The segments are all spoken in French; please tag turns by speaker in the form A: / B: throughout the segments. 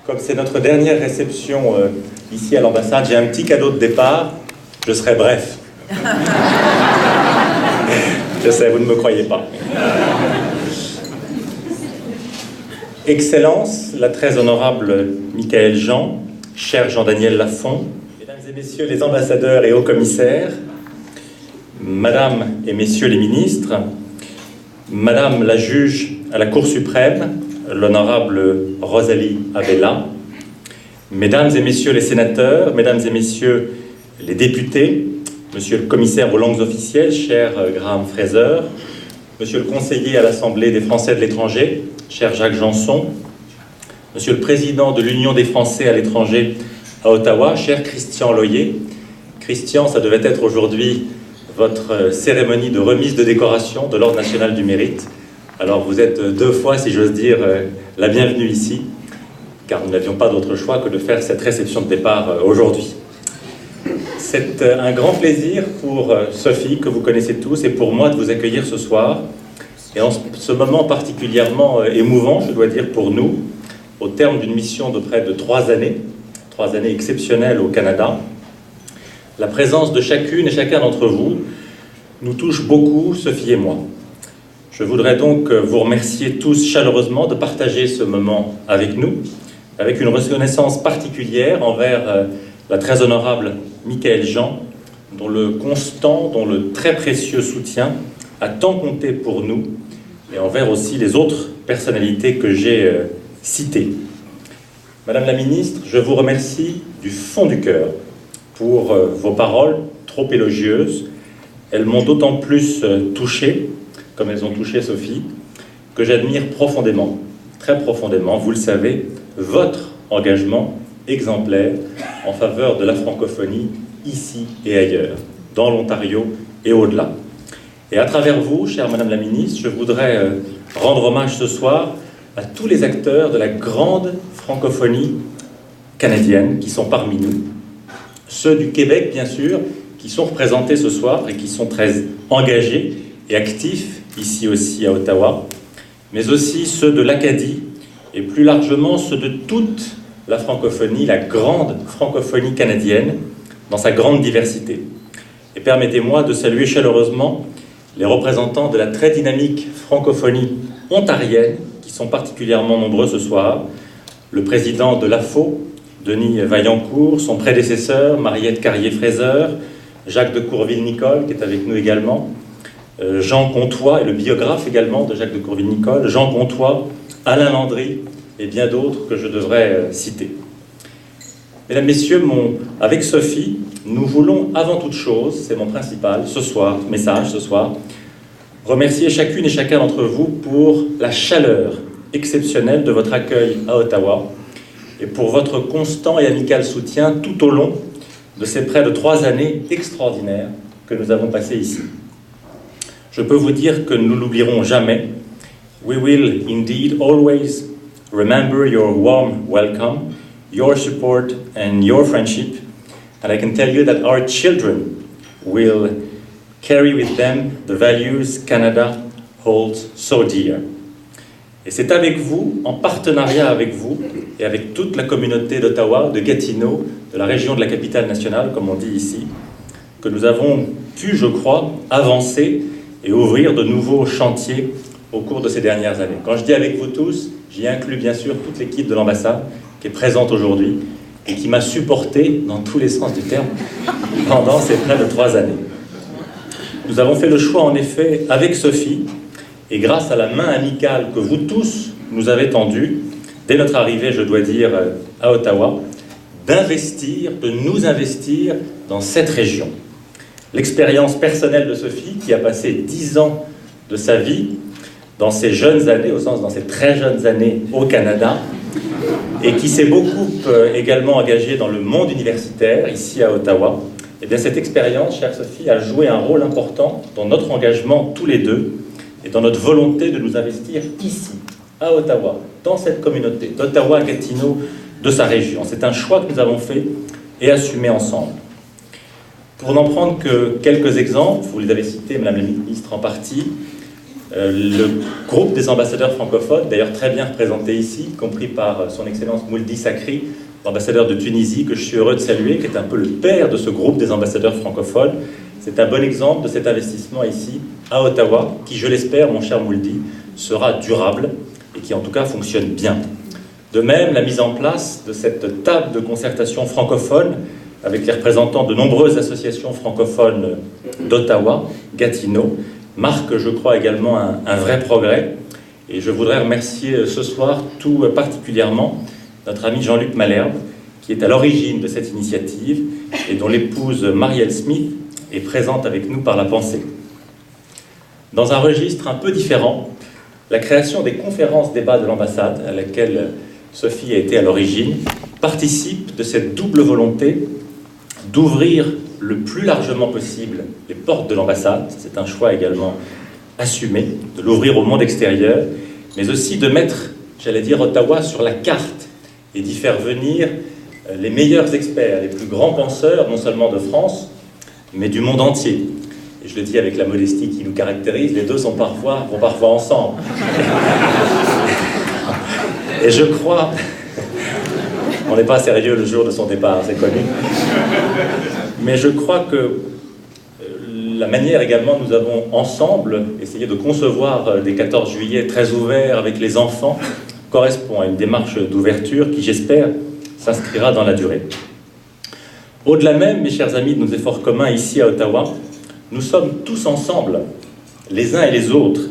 A: Comme c'est notre dernière réception ici à l'ambassade, j'ai un petit cadeau de départ. Je serai bref. Je sais, vous ne me croyez pas. Excellence, la très honorable Michaël Jean, cher Jean-Daniel Lafont, mesdames et messieurs les ambassadeurs et hauts commissaires, madame et messieurs les ministres, madame la juge à la Cour suprême, l'honorable Rosalie Abella, mesdames et messieurs les sénateurs, mesdames et messieurs les députés, monsieur le commissaire aux langues officielles, cher Graham Fraser, monsieur le conseiller à l'Assemblée des Français de l'étranger, cher Jacques Janson, monsieur le président de l'Union des Français à l'étranger à Ottawa, cher Christian Loyer. Christian, ça devait être aujourd'hui votre cérémonie de remise de décoration de l'Ordre national du mérite. Alors vous êtes deux fois, si j'ose dire, la bienvenue ici, car nous n'avions pas d'autre choix que de faire cette réception de départ aujourd'hui. C'est un grand plaisir pour Sophie, que vous connaissez tous, et pour moi de vous accueillir ce soir. Et en ce moment particulièrement émouvant, je dois dire pour nous, au terme d'une mission de près de 3 années exceptionnelles au Canada, la présence de chacune et chacun d'entre vous nous touche beaucoup, Sophie et moi. Je voudrais donc vous remercier tous chaleureusement de partager ce moment avec nous, avec une reconnaissance particulière envers la très honorable Michaël Jean, dont le constant, dont le très précieux soutien a tant compté pour nous, et envers aussi les autres personnalités que j'ai citées. Madame la ministre, je vous remercie du fond du cœur pour vos paroles trop élogieuses. Elles m'ont d'autant plus touché, comme elles ont touché Sophie, que j'admire profondément, très profondément, vous le savez, votre engagement exemplaire en faveur de la francophonie ici et ailleurs, dans l'Ontario et au-delà. Et à travers vous, chère Madame la Ministre, je voudrais rendre hommage ce soir à tous les acteurs de la grande francophonie canadienne qui sont parmi nous. Ceux du Québec, bien sûr, qui sont représentés ce soir et qui sont très engagés et actifs ici aussi à Ottawa, mais aussi ceux de l'Acadie et plus largement ceux de toute la francophonie, la grande francophonie canadienne, dans sa grande diversité. Et permettez-moi de saluer chaleureusement les représentants de la très dynamique francophonie ontarienne, qui sont particulièrement nombreux ce soir, le président de l'AFO, Denis Vaillancourt, son prédécesseur, Mariette Carrier-Fraser, Jacques de Courville-Nicole, qui est avec nous également, Jean Comtois, et le biographe également de Jacques de Courville-Nicole, Jean Comtois, Alain Landry, et bien d'autres que je devrais citer. Mesdames, Messieurs, avec Sophie, nous voulons avant toute chose, c'est mon principal message ce soir, remercier chacune et chacun d'entre vous pour la chaleur exceptionnelle de votre accueil à Ottawa et pour votre constant et amical soutien tout au long de ces près de 3 années extraordinaires que nous avons passées ici. Je peux vous dire que nous ne l'oublierons jamais. We will indeed always remember your warm welcome, your support and your friendship, and I can tell you that our children will carry with them the values Canada holds so dear. Et c'est avec vous, en partenariat avec vous, et avec toute la communauté d'Ottawa, de Gatineau, de la région de la capitale nationale, comme on dit ici, que nous avons pu, je crois, avancer et ouvrir de nouveaux chantiers au cours de ces dernières années. Quand je dis avec vous tous, j'y inclus bien sûr toute l'équipe de l'ambassade qui est présente aujourd'hui et qui m'a supporté dans tous les sens du terme pendant ces près de 3 années. Nous avons fait le choix en effet avec Sophie et grâce à la main amicale que vous tous nous avez tendue dès notre arrivée, je dois dire, à Ottawa, de nous investir dans cette région. L'expérience personnelle de Sophie, qui a passé 10 ans de sa vie dans ses jeunes années, au sens dans ses très jeunes années au Canada, et qui s'est beaucoup également engagée dans le monde universitaire, ici à Ottawa, et bien cette expérience, chère Sophie, a joué un rôle important dans notre engagement tous les deux, et dans notre volonté de nous investir ici, à Ottawa, dans cette communauté, d'Ottawa-Gatineau, de sa région. C'est un choix que nous avons fait et assumé ensemble. Pour n'en prendre que quelques exemples, vous les avez cités, Madame la Ministre, en partie, Le groupe des ambassadeurs francophones, d'ailleurs très bien représenté ici, y compris par son Excellence Mouldi Sakri, l'ambassadeur de Tunisie, que je suis heureux de saluer, qui est un peu le père de ce groupe des ambassadeurs francophones. C'est un bon exemple de cet investissement ici, à Ottawa, qui, je l'espère, mon cher Mouldi, sera durable et qui, en tout cas, fonctionne bien. De même, la mise en place de cette table de concertation francophone avec les représentants de nombreuses associations francophones d'Ottawa, Gatineau, marque, je crois, également un vrai progrès. Et je voudrais remercier ce soir tout particulièrement notre ami Jean-Luc Malherbe, qui est à l'origine de cette initiative et dont l'épouse Marielle Smith est présente avec nous par la pensée. Dans un registre un peu différent, la création des conférences débats de l'ambassade, à laquelle Sophie a été à l'origine, participe de cette double volonté d'ouvrir le plus largement possible les portes de l'ambassade, c'est un choix également assumé, de l'ouvrir au monde extérieur, mais aussi de mettre, j'allais dire, Ottawa sur la carte et d'y faire venir les meilleurs experts, les plus grands penseurs, non seulement de France, mais du monde entier. Et je le dis avec la modestie qui nous caractérise, les deux vont parfois ensemble. Et je crois, on n'est pas sérieux le jour de son départ, c'est connu, mais je crois que la manière également, nous avons ensemble essayé de concevoir des 14 juillet très ouverts avec les enfants, correspond à une démarche d'ouverture qui, j'espère, s'inscrira dans la durée. Au-delà même, mes chers amis, de nos efforts communs ici à Ottawa, nous sommes tous ensemble, les uns et les autres,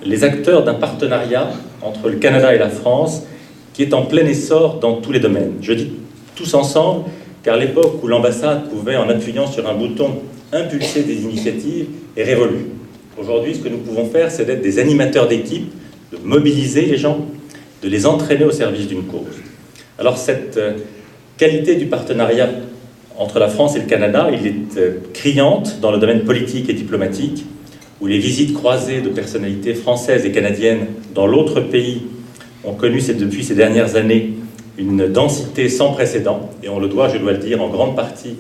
A: les acteurs d'un partenariat entre le Canada et la France qui est en plein essor dans tous les domaines. Je dis tous ensemble, car l'époque où l'ambassade pouvait, en appuyant sur un bouton, impulser des initiatives est révolue. Aujourd'hui, ce que nous pouvons faire, c'est d'être des animateurs d'équipe, de mobiliser les gens, de les entraîner au service d'une cause. Alors cette qualité du partenariat entre la France et le Canada, il est criante dans le domaine politique et diplomatique, où les visites croisées de personnalités françaises et canadiennes dans l'autre pays ont connu depuis ces dernières années une densité sans précédent, et on le doit, je dois le dire, en grande partie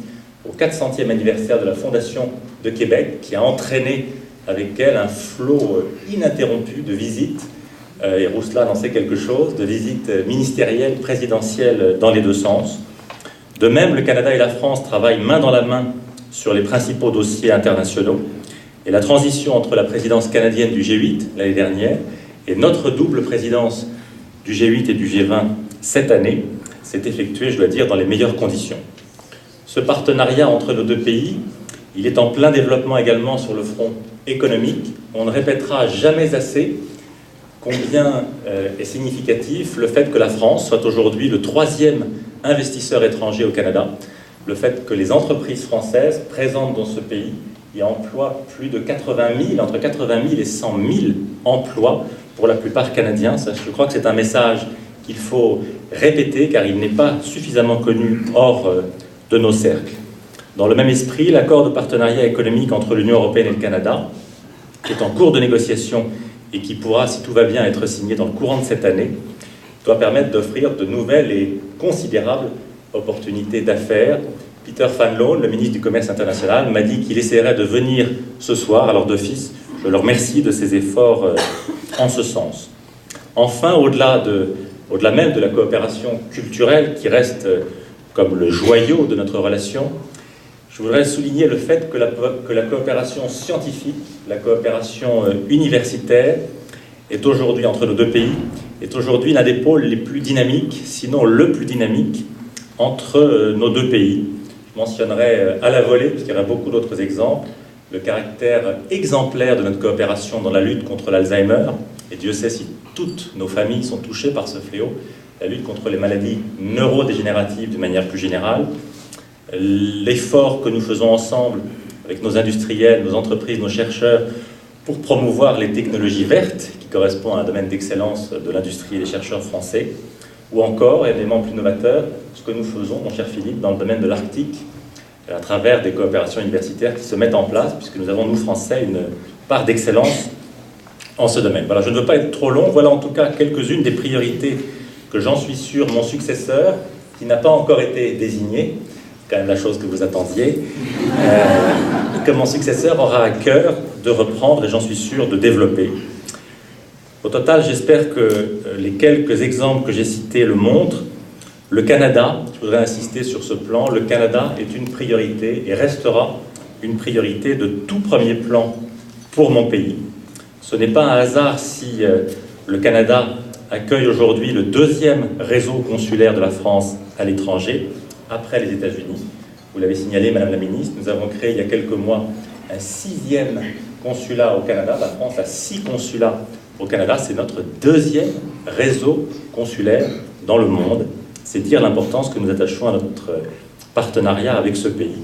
A: au 400e anniversaire de la Fondation de Québec, qui a entraîné avec elle un flot ininterrompu de visites, et Rousselin en sait quelque chose, de visites ministérielles, présidentielles dans les deux sens. De même, le Canada et la France travaillent main dans la main sur les principaux dossiers internationaux, et la transition entre la présidence canadienne du G8 l'année dernière et notre double présidence du G8 et du G20 cette année s'est effectuée, je dois dire, dans les meilleures conditions. Ce partenariat entre nos deux pays, il est en plein développement également sur le front économique. On ne répétera jamais assez combien est significatif le fait que la France soit aujourd'hui le 3e investisseur étranger au Canada, le fait que les entreprises françaises présentes dans ce pays y emploient plus de 80 000, entre 80 000 et 100 000 emplois, pour la plupart canadiens. Ça, je crois que c'est un message qu'il faut répéter, car il n'est pas suffisamment connu hors de nos cercles. Dans le même esprit, l'accord de partenariat économique entre l'Union européenne et le Canada, qui est en cours de négociation et qui pourra, si tout va bien, être signé dans le courant de cette année, doit permettre d'offrir de nouvelles et considérables opportunités d'affaires. Peter Van Loan, le ministre du Commerce international, m'a dit qu'il essaierait de venir ce soir, alors d'office. Je le remercie de ses efforts en ce sens. Enfin, au-delà même de la coopération culturelle qui reste comme le joyau de notre relation, je voudrais souligner le fait que la coopération scientifique, la coopération universitaire est aujourd'hui, entre nos deux pays, est aujourd'hui l'un des pôles les plus dynamiques, sinon le plus dynamique, entre nos deux pays. Je mentionnerai à la volée, parce qu'il y aura beaucoup d'autres exemples, le caractère exemplaire de notre coopération dans la lutte contre l'Alzheimer, et Dieu sait si toutes nos familles sont touchées par ce fléau, la lutte contre les maladies neurodégénératives de manière plus générale, l'effort que nous faisons ensemble avec nos industriels, nos entreprises, nos chercheurs, pour promouvoir les technologies vertes, qui correspondent à un domaine d'excellence de l'industrie et des chercheurs français, ou encore, élément plus novateur, ce que nous faisons, mon cher Philippe, dans le domaine de l'Arctique, à travers des coopérations universitaires qui se mettent en place, puisque nous avons, nous, Français, une part d'excellence en ce domaine. Voilà, je ne veux pas être trop long, voilà en tout cas quelques-unes des priorités que j'en suis sûr mon successeur, qui n'a pas encore été désigné, c'est quand même la chose que vous attendiez, que mon successeur aura à cœur de reprendre, et j'en suis sûr, de développer. Au total, j'espère que les quelques exemples que j'ai cités le montrent. Le Canada, je voudrais insister sur ce plan, le Canada est une priorité et restera une priorité de tout premier plan pour mon pays. Ce n'est pas un hasard si le Canada accueille aujourd'hui le deuxième réseau consulaire de la France à l'étranger, après les États-Unis. Vous l'avez signalé, Madame la Ministre, nous avons créé il y a quelques mois un 6e consulat au Canada. La France a 6 consulats au Canada. C'est notre deuxième réseau consulaire dans le monde. C'est dire l'importance que nous attachons à notre partenariat avec ce pays.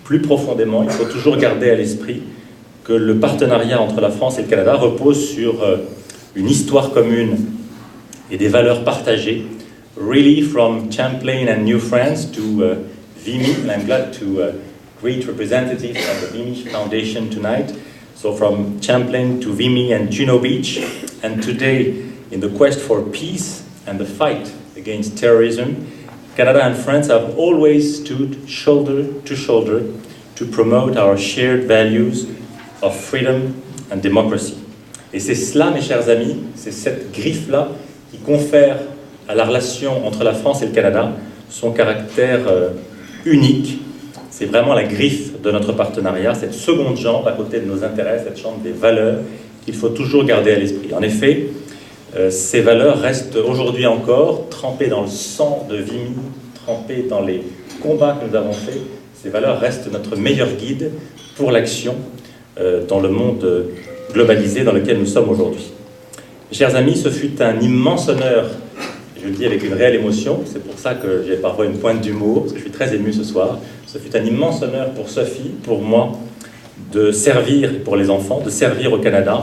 A: Plus profondément, il faut toujours garder à l'esprit que le partenariat entre la France et le Canada repose sur une histoire commune et des valeurs partagées. Really, from Champlain and New France to Vimy, and I'm glad to greet representatives of the Vimy Foundation tonight. So from Champlain to Vimy and Juno Beach, and today in the quest for peace and the fight against terrorism, Canada and France have always stood shoulder to promote our shared values of freedom and democracy. Et c'est cela, mes chers amis, c'est cette griffe-là qui confère à la relation entre la France et le Canada son caractère unique. C'est vraiment la griffe de notre partenariat, cette seconde jambe à côté de nos intérêts, cette jambe des valeurs qu'il faut toujours garder à l'esprit. En effet, ces valeurs restent aujourd'hui encore trempées dans le sang de Vimy, trempées dans les combats que nous avons faits. Ces valeurs restent notre meilleur guide pour l'action dans le monde globalisé dans lequel nous sommes aujourd'hui. Chers amis, ce fut un immense honneur, je le dis avec une réelle émotion, c'est pour ça que j'ai parfois une pointe d'humour, parce que je suis très ému ce soir. Ce fut un immense honneur pour Sophie, pour moi, de servir, pour les enfants, de servir au Canada,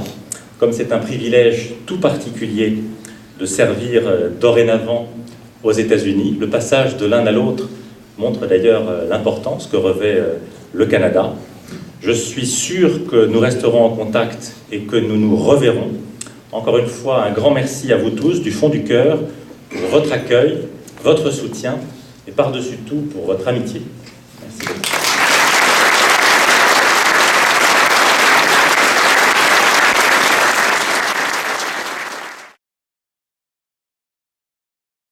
A: comme c'est un privilège tout particulier de servir dorénavant aux États-Unis. Le passage de l'un à l'autre montre d'ailleurs l'importance que revêt le Canada. Je suis sûr que nous resterons en contact et que nous nous reverrons. Encore une fois, un grand merci à vous tous, du fond du cœur, pour votre accueil, votre soutien et par-dessus tout pour votre amitié.